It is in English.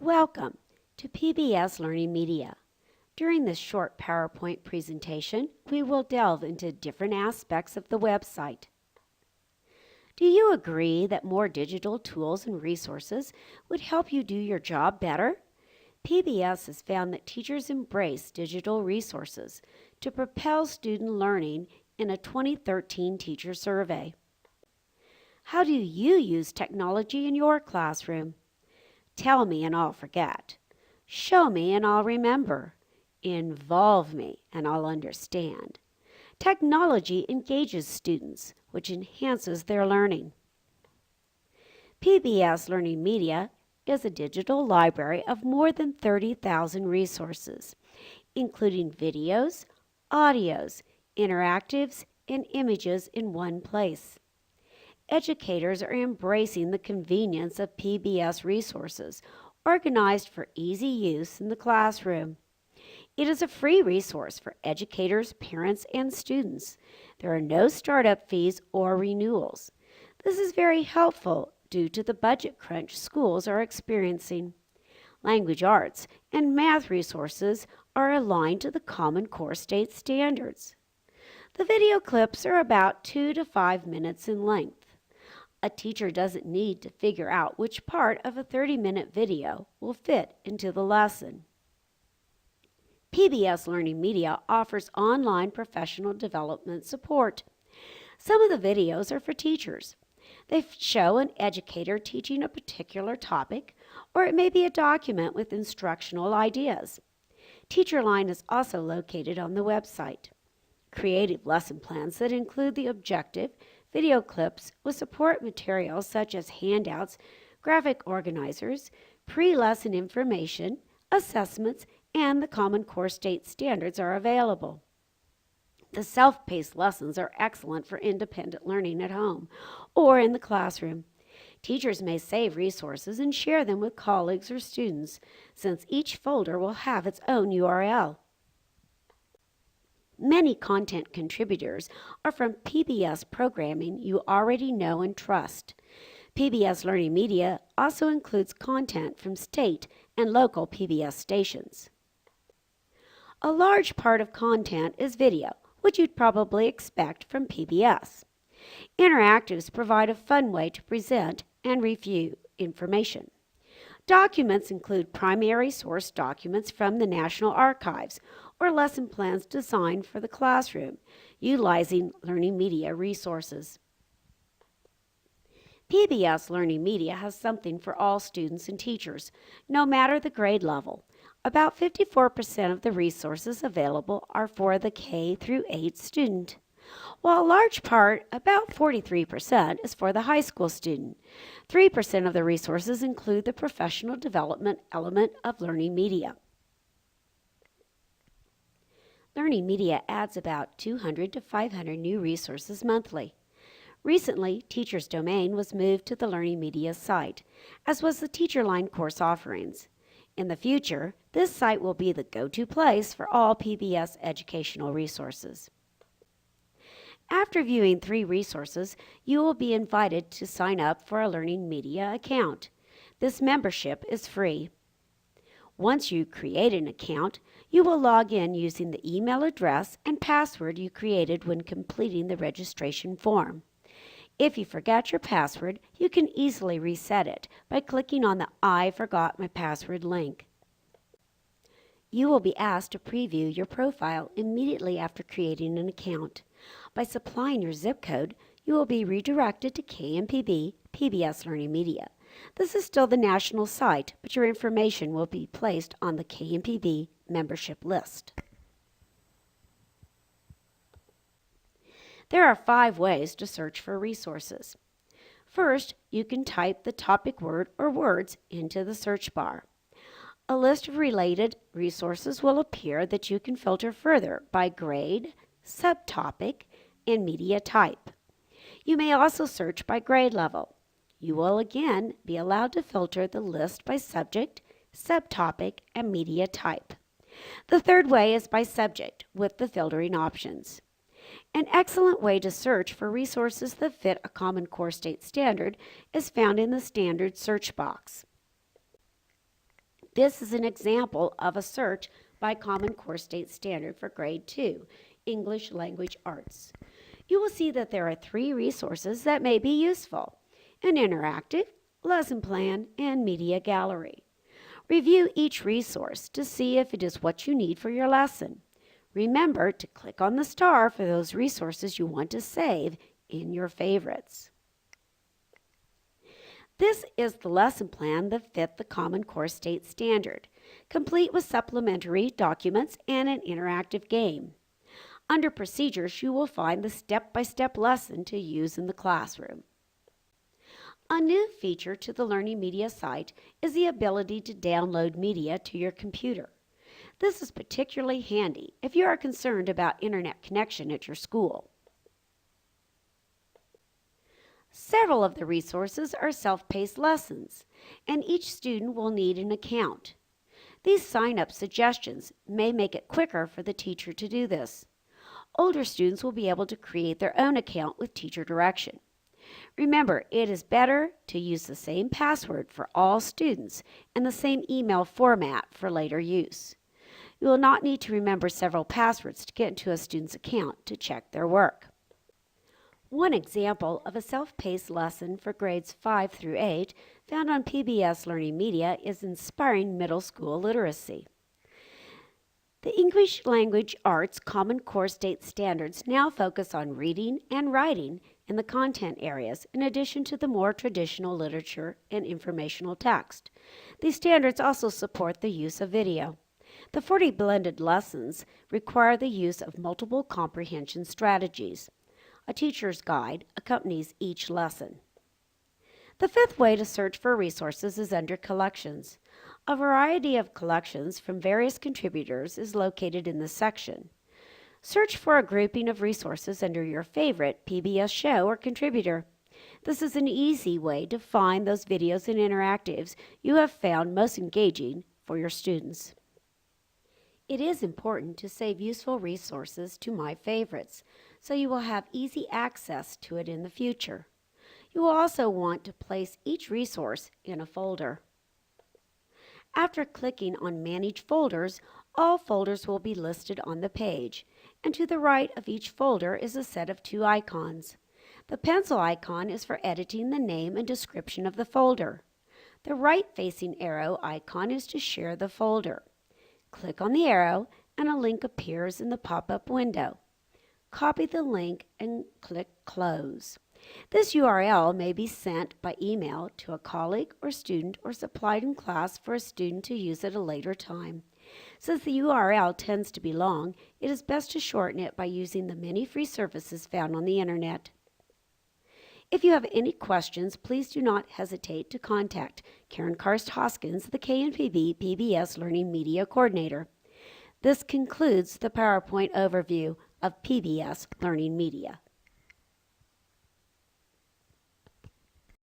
Welcome to PBS Learning Media. During this short PowerPoint presentation, we will delve into different aspects of the website. Do you agree that more digital tools and resources would help you do your job better? PBS has found that teachers embrace digital resources to propel student learning in a 2013 teacher survey. How do you use technology in your classroom? Tell me and I'll forget. Show me and I'll remember. Involve me and I'll understand. Technology engages students, which enhances their learning. PBS Learning Media is a digital library of more than 30,000 resources, including videos, audios, interactives, and images in one place. Educators are embracing the convenience of PBS resources, organized for easy use in the classroom. It is a free resource for educators, parents, and students. There are no startup fees or renewals. This is very helpful due to the budget crunch schools are experiencing. Language arts and math resources are aligned to the Common Core state standards. The video clips are about 2 to 5 minutes in length. A teacher doesn't need to figure out which part of a 30-minute video will fit into the lesson. PBS Learning Media offers online professional development support. Some of the videos are for teachers. They show an educator teaching a particular topic, or it may be a document with instructional ideas. TeacherLine is also located on the website. Creative lesson plans that include the objective, video clips with support materials such as handouts, graphic organizers, pre-lesson information, assessments, and the Common Core state standards are available. The self-paced lessons are excellent for independent learning at home or in the classroom. Teachers may save resources and share them with colleagues or students, since each folder will have its own URL. Many content contributors are from PBS programming you already know and trust. PBS Learning Media also includes content from state and local PBS stations. A large part of content is video, which you'd probably expect from PBS. Interactives provide a fun way to present and review information. Documents include primary source documents from the National Archives or lesson plans designed for the classroom, utilizing Learning Media resources. PBS Learning Media has something for all students and teachers, no matter the grade level. About 54% of the resources available are for the K through 8 student, while a large part, about 43%, is for the high school student. 3% of the resources include the professional development element of Learning Media. Learning Media adds about 200 to 500 new resources monthly. Recently, Teacher's Domain was moved to the Learning Media site, as was the TeacherLine course offerings. In the future, this site will be the go-to place for all PBS educational resources. After viewing 3 resources, you will be invited to sign up for a Learning Media account. This membership is free. Once you create an account, you will log in using the email address and password you created when completing the registration form. If you forgot your password, you can easily reset it by clicking on the I Forgot My Password link. You will be asked to preview your profile immediately after creating an account. By supplying your zip code, you will be redirected to KNPB, PBS Learning Media. This is still the national site, but your information will be placed on the KNPB membership list. There are 5 ways to search for resources. First, you can type the topic word or words into the search bar. A list of related resources will appear that you can filter further by grade, subtopic, and media type. You may also search by grade level. You will again be allowed to filter the list by subject, subtopic, and media type. The third way is by subject with the filtering options. An excellent way to search for resources that fit a Common Core state standard is found in the standard search box. This is an example of a search by Common Core State Standard for Grade 2, English Language Arts. You will see that there are 3 resources that may be useful: an interactive, lesson plan, and media gallery. Review each resource to see if it is what you need for your lesson. Remember to click on the star for those resources you want to save in your favorites. This is the lesson plan that fit the Common Core State Standard, complete with supplementary documents and an interactive game. Under Procedures, you will find the step-by-step lesson to use in the classroom. A new feature to the Learning Media site is the ability to download media to your computer. This is particularly handy if you are concerned about internet connection at your school. Several of the resources are self-paced lessons, and each student will need an account. These sign-up suggestions may make it quicker for the teacher to do this. Older students will be able to create their own account with teacher direction. Remember, it is better to use the same password for all students and the same email format for later use. You will not need to remember several passwords to get into a student's account to check their work. One example of a self-paced lesson for grades 5 through 8 found on PBS Learning Media is Inspiring Middle School Literacy. The English Language Arts Common Core State Standards now focus on reading and writing in the content areas, in addition to the more traditional literature and informational text. These standards also support the use of video. The 40 blended lessons require the use of multiple comprehension strategies. A teacher's guide accompanies each lesson. The 5th way to search for resources is under Collections. A variety of collections from various contributors is located in this section. Search for a grouping of resources under your favorite PBS show or contributor. This is an easy way to find those videos and interactives you have found most engaging for your students. It is important to save useful resources to My Favorites, so you will have easy access to it in the future. You will also want to place each resource in a folder. After clicking on Manage Folders, all folders will be listed on the page, and to the right of each folder is a set of 2 icons. The pencil icon is for editing the name and description of the folder. The right-facing arrow icon is to share the folder. Click on the arrow and a link appears in the pop-up window. Copy the link and click Close. This URL may be sent by email to a colleague or student or supplied in class for a student to use at a later time. Since the URL tends to be long, it is best to shorten it by using the many free services found on the Internet. If you have any questions, please do not hesitate to contact Karen Karst Hoskins, the KNPB PBS Learning Media Coordinator. This concludes the PowerPoint overview of PBS Learning Media.